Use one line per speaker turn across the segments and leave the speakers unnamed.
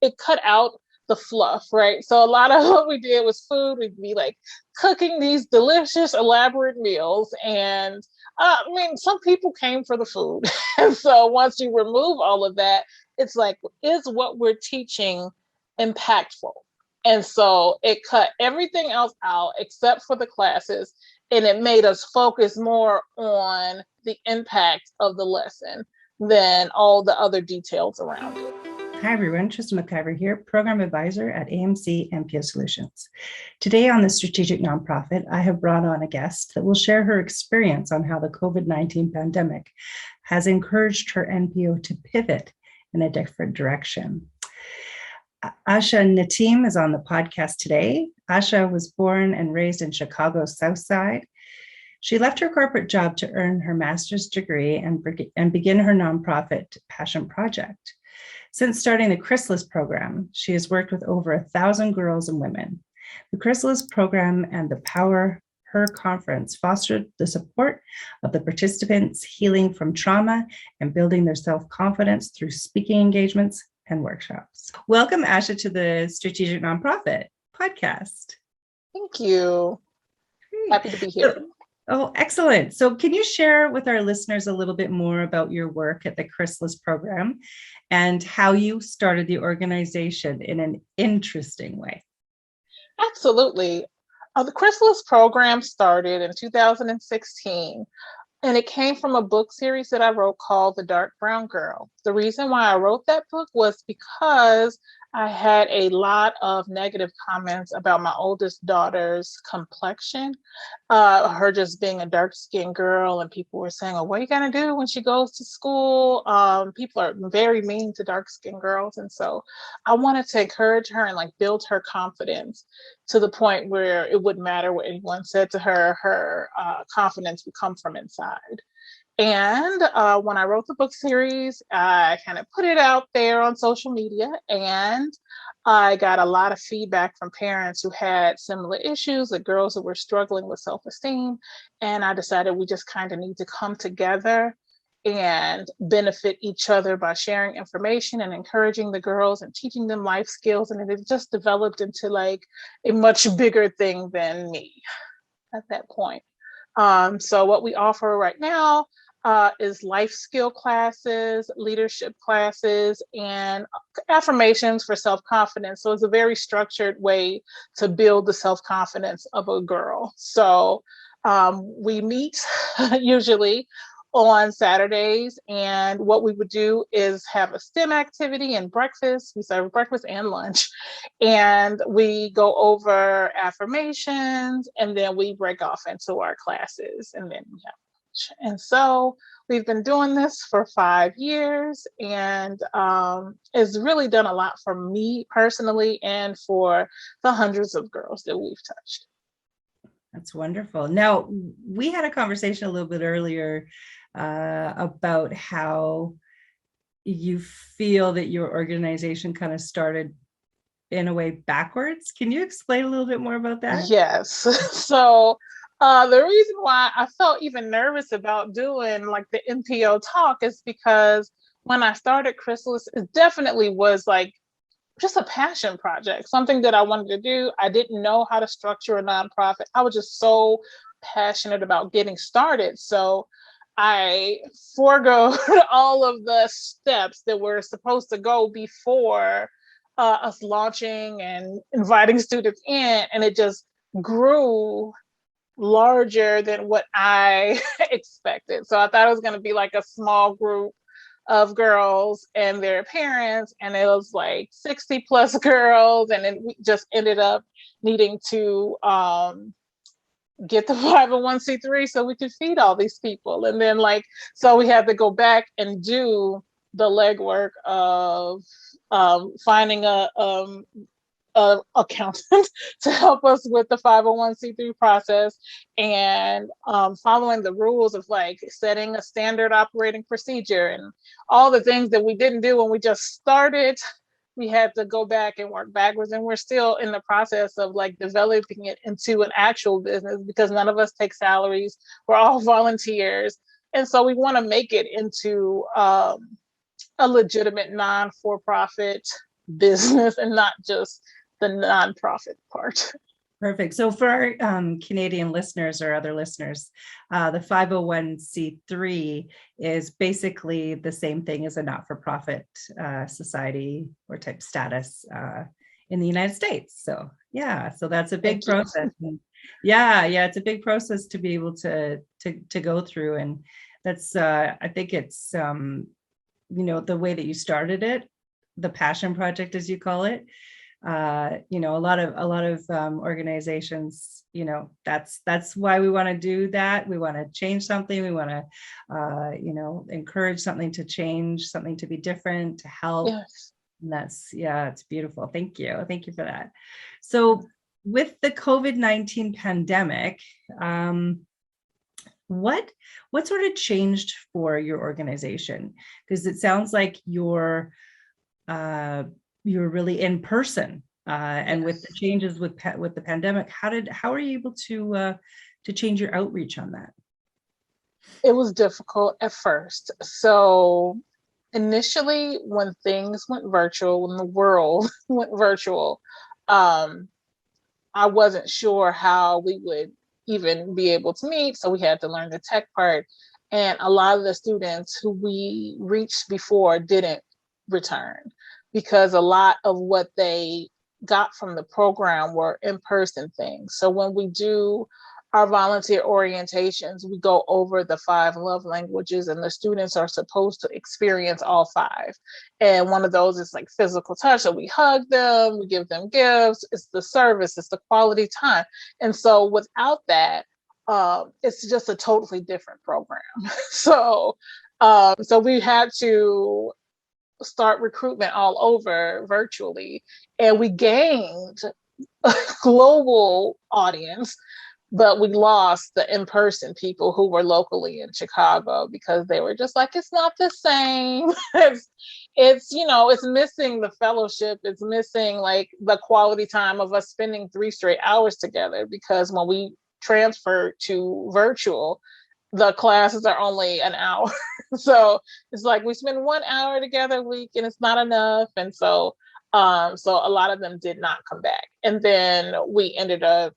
it cut out the fluff, right? So a lot of what we did was food. We'd be like cooking these delicious, elaborate meals. And I mean, some people came for the food. And so once you remove all of that, it's like, is what we're teaching impactful? And so it cut everything else out except for the classes. And it made us focus more on the impact of the lesson than all the other details around it.
Hi everyone, Trista McIver here, Program Advisor at AMC NPO Solutions. Today on the Strategic Nonprofit, I have brought on a guest that will share her experience on how the COVID-19 pandemic has encouraged her NPO to pivot in a different direction. Asha Ntim is on the podcast today. Asha was born and raised in Chicago's South Side. She left her corporate job to earn her master's degree and begin her nonprofit passion project. Since starting the Chrysalis Program, she has worked with over 1,000 girls and women. The Chrysalis Program and the Power Her Conference fostered the support of the participants, healing from trauma and building their self-confidence through speaking engagements and workshops. Welcome, Asha, to the Strategic Nonprofit podcast.
Thank you. Great. Happy to be here.
Oh, excellent. So can you share with our listeners a little bit more about your work at the Chrysalis Program and how you started the organization in an interesting way?
Absolutely. The Chrysalis Program started in 2016, and it came from a book series that I wrote called The Dark Brown Girl. The reason why I wrote that book was because I had a lot of negative comments about my oldest daughter's complexion, her just being a dark-skinned girl, and people were saying, "Oh, what are you gonna do when she goes to school?" People are very mean to dark-skinned girls, and so I wanted to encourage her and like build her confidence to the point where it wouldn't matter what anyone said to her. Her confidence would come from inside. And when I wrote the book series, I kind of put it out there on social media, and I got a lot of feedback from parents who had similar issues, like girls who were struggling with self-esteem. And I decided we just kind of need to come together and benefit each other by sharing information and encouraging the girls and teaching them life skills. And it just developed into like a much bigger thing than me at that point. So what we offer right now is life skill classes, leadership classes, and affirmations for self-confidence. So it's a very structured way to build the self-confidence of a girl. So we meet usually on Saturdays, and what we would do is have a STEM activity and breakfast. We serve breakfast and lunch, and we go over affirmations, and then we break off into our classes, and then we have lunch. And so we've been doing this for 5 years, and it's really done a lot for me personally and for the hundreds of girls that we've touched.
That's wonderful. Now, we had a conversation a little bit earlier about how you feel that your organization kind of started in a way backwards. Can you explain a little bit more about that?
Yes. So the reason why I felt even nervous about doing like the NPO talk is because when I started Chrysalis, it definitely was like just a passion project, something that I wanted to do. I didn't know how to structure a nonprofit. I was just so passionate about getting started. So I forego all of the steps that were supposed to go before us launching and inviting students in, and it just grew larger than what I expected. So I thought it was going to be like a small group of girls and their parents, and it was like 60 plus girls, and then we just ended up needing to get the 501c3 so we could feed all these people. And then so we had to go back and do the legwork of finding a accountant to help us with the 501c3 process, and following the rules of like setting a standard operating procedure and all the things that we didn't do when we just started. We had to go back and work backwards, and we're still in the process of like developing it into an actual business because none of us take salaries. We're all volunteers. And so we want to make it into a legitimate non-for-profit business and not just the nonprofit part.
Perfect. So for our Canadian listeners or other listeners, the 501c3 is basically the same thing as a not-for-profit society or type status in the United States. So yeah, so that's a big process. Yeah, it's a big process to be able to go through, and that's I think it's the way that you started it, the passion project as you call it. A lot of organizations, that's why we want to do that. We want to change something. We want to encourage something to change, something to be different, to help.
Yes.
And it's beautiful. Thank you for that. So with the COVID-19 pandemic, what sort of changed for your organization? Because it sounds like you're really in person, and
Yes.
with the changes with the pandemic, how are you able to change your outreach on that?
It was difficult at first. So initially, when things went virtual, when the world went virtual, I wasn't sure how we would even be able to meet. So we had to learn the tech part. And a lot of the students who we reached before didn't return because a lot of what they got from the program were in-person things. So when we do our volunteer orientations, we go over the 5 love languages, and the students are supposed to experience all 5. And one of those is like physical touch. So we hug them, we give them gifts, it's the service, it's the quality time. And so without that, it's just a totally different program. So we had to start recruitment all over virtually, and we gained a global audience, but we lost the in-person people who were locally in Chicago because they were just like, it's not the same. It's missing the fellowship. It's missing like the quality time of us spending 3 straight hours together, because when we transferred to virtual, the classes are only an hour. So it's like we spend 1 hour together a week and it's not enough. And so a lot of them did not come back. And then we ended up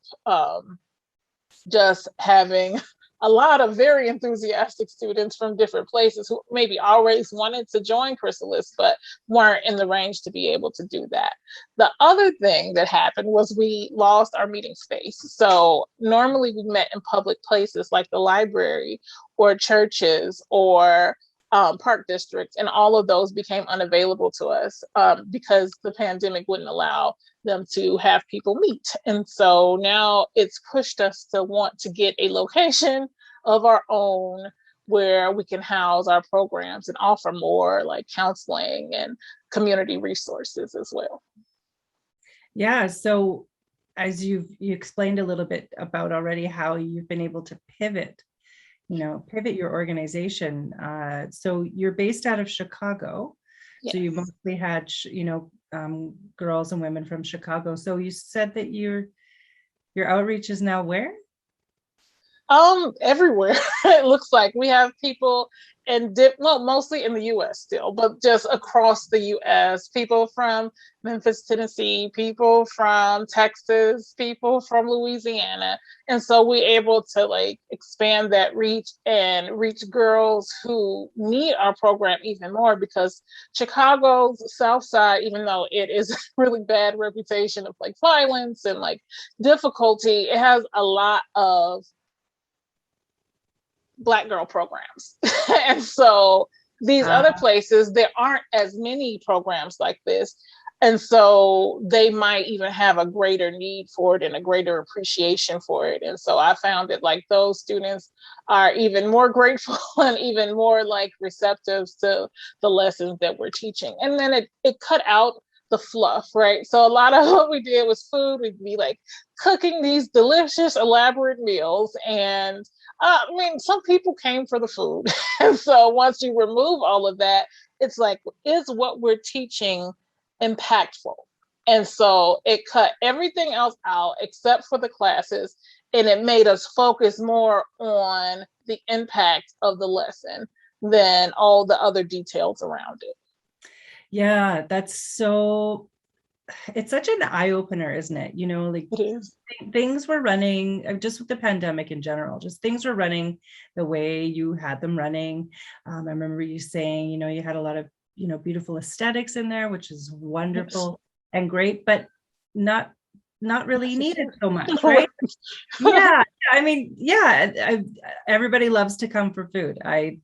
just having a lot of very enthusiastic students from different places who maybe always wanted to join Chrysalis, but weren't in the range to be able to do that. The other thing that happened was we lost our meeting space. So normally we met in public places like the library or churches or park districts, and all of those became unavailable to us because the pandemic wouldn't allow them to have people meet. And so now it's pushed us to want to get a location of our own where we can house our programs and offer more like counseling and community resources as well.
Yeah, so as you explained a little bit about already how you've been able to pivot your organization. So you're based out of Chicago. Yes. So you mostly had, girls and women from Chicago. So you said that your outreach is now where?
Everywhere. It looks like we have people mostly in the US still, but just across the US, people from Memphis, Tennessee, people from Texas, people from Louisiana. And so we're able to like expand that reach and reach girls who need our program even more, because Chicago's South Side, even though it is a really bad reputation of like violence and like difficulty, it has a lot of Black girl programs. And so these other places, there aren't as many programs like this. And so they might even have a greater need for it and a greater appreciation for it. And so I found that like those students are even more grateful and even more like receptive to the lessons that we're teaching. And then it cut out the fluff, right? So a lot of what we did was food. We'd be like cooking these delicious, elaborate meals. And some people came for the food. And so once you remove all of that, it's like, is what we're teaching impactful? And so it cut everything else out except for the classes. And it made us focus more on the impact of the lesson than all the other details around it.
Yeah, it's such an eye opener, isn't it? Like
It is.
things were running just with the pandemic in general, just things were running the way you had them running. I remember you saying, you had a lot of, beautiful aesthetics in there, which is
Yes.
wonderful and great, but not not really needed
Necessary.
so much,
Right.
right? Yeah, I mean, yeah, everybody loves to come for food.
Yes.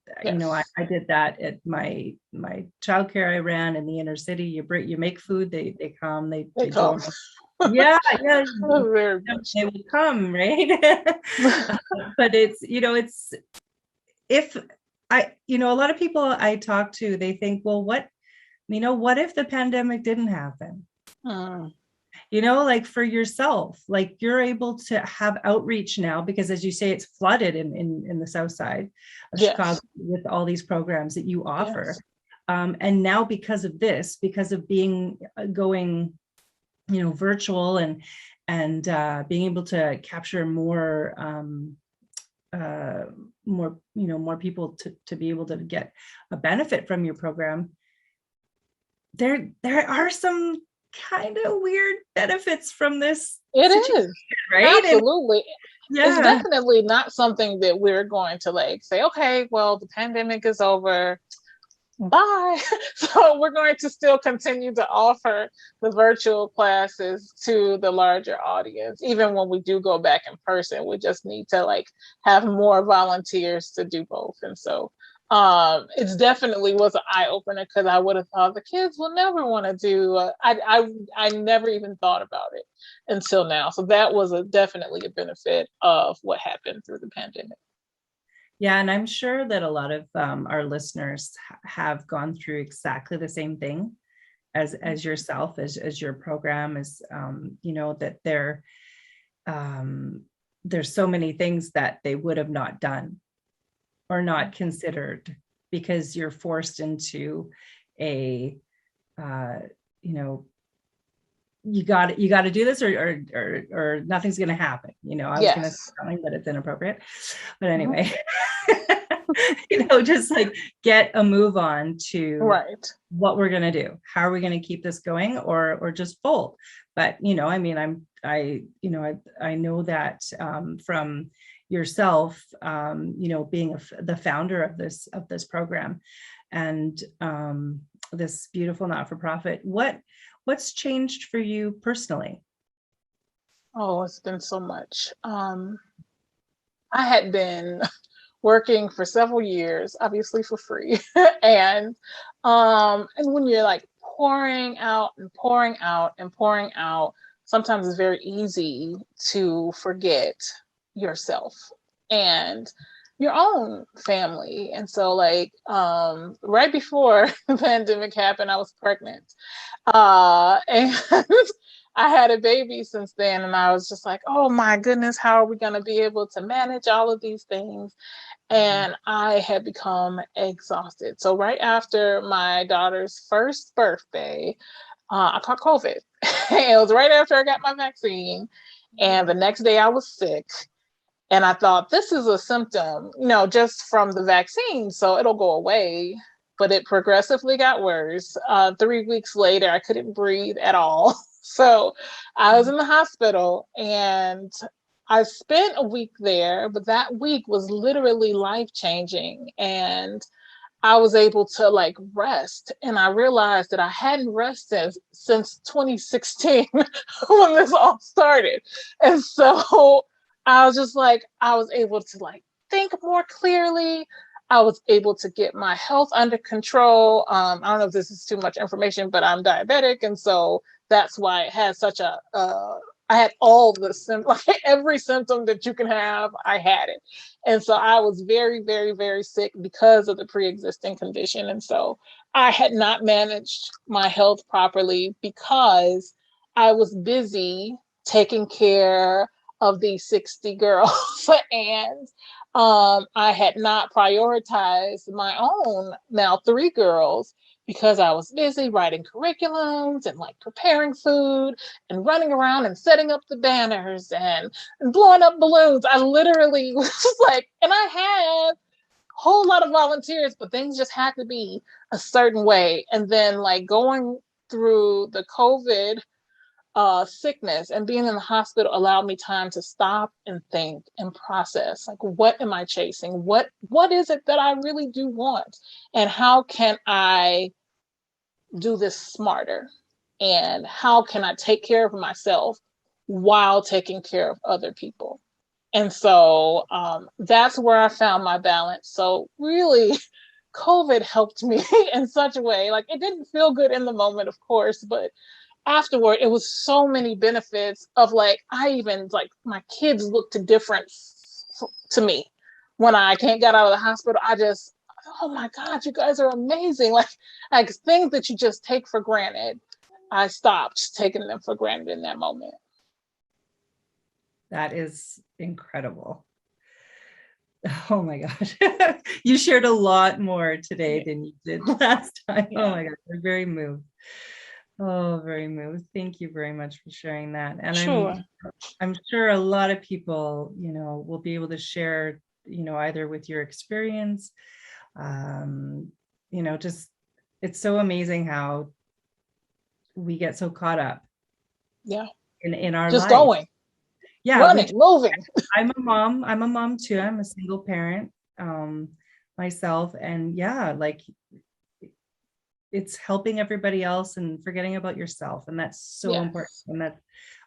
I did that at my childcare I ran in the inner city. You make food, they come,
They
they
come.
join. Yeah, yeah,
Very much
they
so.
will come, right? But it's if a lot of people I talk to, they think, well, what if the pandemic didn't happen?
Mm,
Like for yourself, like you're able to have outreach now because, as you say, it's flooded in the south side of Chicago
yes.
with all these programs that you offer.
Yes.
And now because of being going, virtual and being able to capture uh, more people to be able to get a benefit from your program, there are some kind of weird benefits from this
It
situation,
is.
right? And
Absolutely. It's
yeah,
definitely not something that we're going to like say, okay, well, the pandemic is over. Bye. So we're going to still continue to offer the virtual classes to the larger audience. Even when we do go back in person, we just need to like have more volunteers to do both. And so it's definitely was an eye opener because I would have thought the kids will never want to do I never even thought about it until now. So that was definitely a benefit of what happened through the pandemic.
yeah, and I'm sure that a lot of our listeners have gone through exactly the same thing as yourself, as your program is. That um, there's so many things that they would have not done or not considered because you're forced into a uh, you know you got to do this or nothing's going to happen. I was going to say
Yes.
something, but it's inappropriate. But
Mhm.
anyway, just like get a move on to
Right.
what we're going to do. How are we going to keep this going or just fold? But, I mean, I know that from yourself, being the founder of this program and this beautiful not-for-profit, what's changed for you personally?
Oh, it's been so much. I had been working for several years, obviously for free. And when you're like pouring out and pouring out and pouring out, sometimes it's very easy to forget yourself and your own family. And so like right before the pandemic happened, I was pregnant. And I had a baby since then, and I was just like, oh my goodness, how are we going to be able to manage all of these things? And I had become exhausted. So, right after my daughter's first birthday, I caught COVID. It was right after I got my vaccine. And the next day I was sick. And I thought, this is a symptom, just from the vaccine. So it'll go away. But it progressively got worse. 3 weeks later, I couldn't breathe at all. So I was in the hospital and I spent a week there, but that week was literally life changing. And I was able to like rest. And I realized that I hadn't rested since 2016 when this all started. And so I was just like, I was able to like think more clearly. I was able to get my health under control. I don't know if this is too much information, but I'm diabetic. And so that's why it has such I had all the symptoms, like every symptom that you can have, I had it. And so I was very, very, very sick because of the pre-existing condition. And so I had not managed my health properly because I was busy taking care of these 60 girls. And I had not prioritized my own now 3 girls because I was busy writing curriculums and like preparing food and running around and setting up the banners and blowing up balloons. I literally was like, and I had whole lot of volunteers, but things just had to be a certain way. And then like going through the COVID sickness and being in the hospital allowed me time to stop and think and process, like, what am I chasing? What is it that I really do want? And how can I do this smarter? And how can I take care of myself while taking care of other people? And so that's where I found my balance. So really, COVID helped me in such a way. Like, it didn't feel good in the moment, of course, but afterward, it was so many benefits of like, I even like my kids looked different to me when I can't get out of the hospital. I just, oh my God, you guys are amazing. Like things that you just take for granted. I stopped taking them for granted in that moment.
That is incredible. Oh my gosh. You shared a lot more today than you did last time. Yeah. Oh my gosh, I'm very moved. Oh, very moved. Thank you very much for sharing that. And
sure.
I'm sure a lot of people, you know, will be able to share, you know, either with your experience, you know, just, it's so amazing how we get so caught up.
Yeah.
In our
just
life.
Going.
Yeah.
Running, moving.
I'm a mom too. I'm a single parent myself. And yeah, like it's helping everybody else and forgetting about yourself. And that's so important. And that's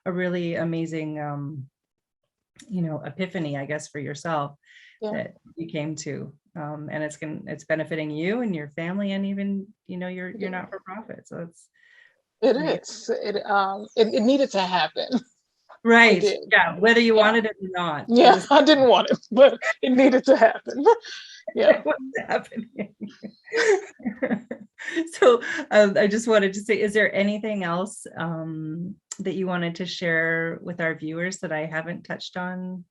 a really amazing, you know, epiphany, I guess, for yourself that you came to. And it's benefiting you and your family and even, you know, your not-for-profit. So
it needed to happen.
Right. Yeah. Whether you wanted it or not.
Yeah, I didn't want it, but it needed to happen. Yeah.
What's happening? So I just wanted to say, is there anything else that you wanted to share with our viewers that I haven't touched on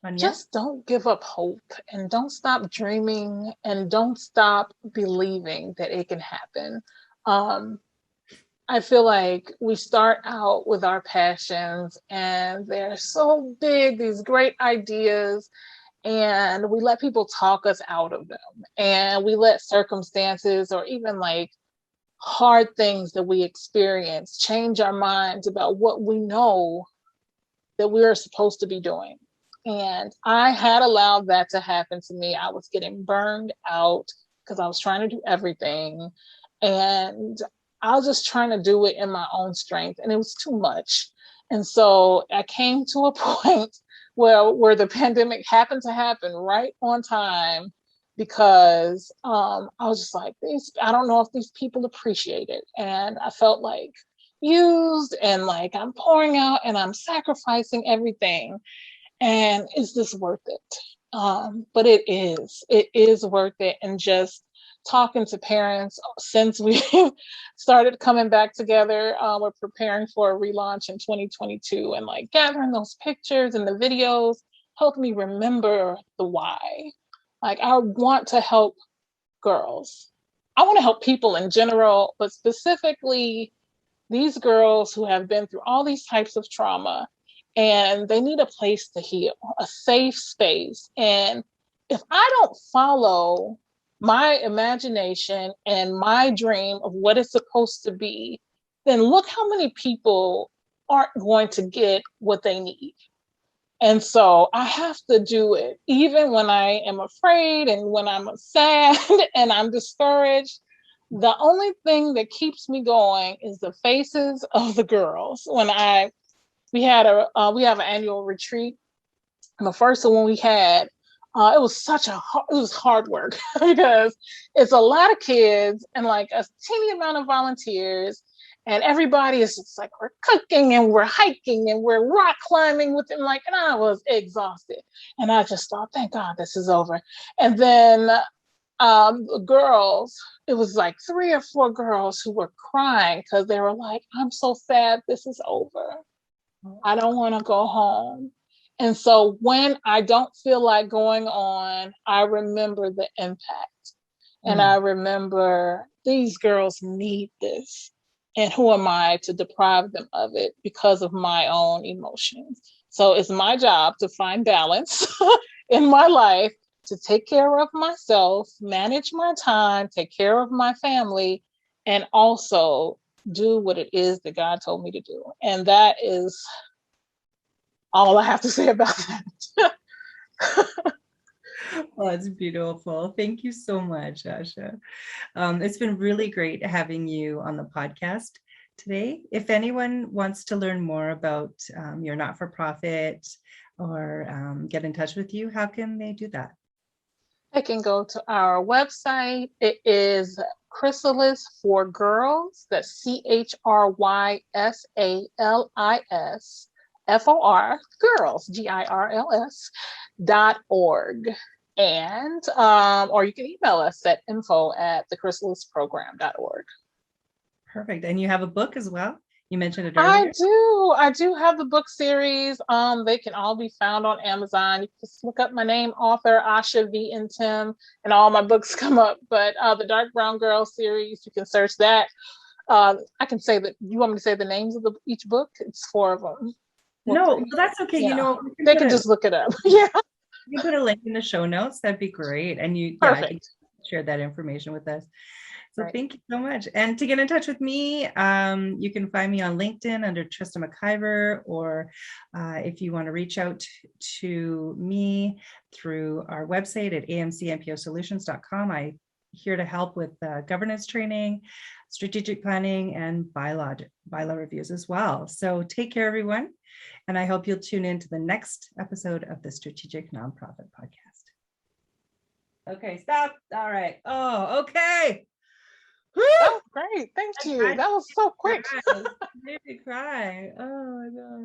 yet?
Just don't give up hope and don't stop dreaming and don't stop believing that it can happen. I feel like we start out with our passions and they're so big, these great ideas, and we let people talk us out of them. And we let circumstances or even like hard things that we experience change our minds about what we know that we are supposed to be doing. And I had allowed that to happen to me. I was getting burned out because I was trying to do everything. And I was just trying to do it in my own strength. And it was too much. And so I came to a point where the pandemic happened to happen right on time, because I was just like, I don't know if these people appreciate it. And I felt like used and like I'm pouring out and I'm sacrificing everything. And is this worth it? But it is worth it. And just talking to parents since we started coming back together, we're preparing for a relaunch in 2022, and like gathering those pictures and the videos helped me remember the why. Like, I want to help girls. I want to help people in general, but specifically these girls who have been through all these types of trauma and they need a place to heal, a safe space. And if I don't follow my imagination and my dream of what it's supposed to be, then look how many people aren't going to get what they need. And so I have to do it, even when I am afraid and when I'm sad and I'm discouraged. The only thing that keeps me going is the faces of the girls. We have an annual retreat. And the first one we had, it was hard work because it's a lot of kids and like a teeny amount of volunteers. And everybody is just like, we're cooking and we're hiking and we're rock climbing with them. Like, and I was exhausted. And I just thought, thank God this is over. And then the girls, it was like 3 or 4 girls who were crying because they were like, I'm so sad this is over. I don't want to go home. And so when I don't feel like going on, I remember the impact. And I remember these girls need this. And who am I to deprive them of it because of my own emotions? So it's my job to find balance in my life to take care of myself, manage my time, take care of my family, and also do what it is that God told me to do. And that is all I have to say about that.
Well, that's beautiful. Thank you so much, Asha. It's been really great having you on the podcast today. If anyone wants to learn more about your not-for-profit or get in touch with you, how can they do that?
They can go to our website. It is Chrysalis for Girls. That's CHRYSALIS FOR GIRLS.org. And or you can email us at info@thechrysalisprogram.org.
Perfect. And you have a book as well? You mentioned it
I
earlier.
do have the book series. They can all be found on Amazon. You can just look up my name, author Asha Ntim, and all my books come up. But the Dark Brown Girl series, you can search that. I can say that. You want me to say the names of each book? It's 4 of them.
No, that's okay.
Yeah.
You know,
they can just look it up. Yeah.
You put a link in the show notes. That'd be great. And I can share that information with us. So Thank you so much. And to get in touch with me, you can find me on LinkedIn under Trista McIver, or if you want to reach out to me through our website at amcnposolutions.com. I'm here to help with governance training, strategic planning, and bylaw reviews as well. So take care, everyone. And I hope you'll tune in to the next episode of the Strategic Nonprofit Podcast. Okay, stop. All right. Oh, okay.
Oh, great. Thank you. That was so quick.
I made me cry. Oh my God.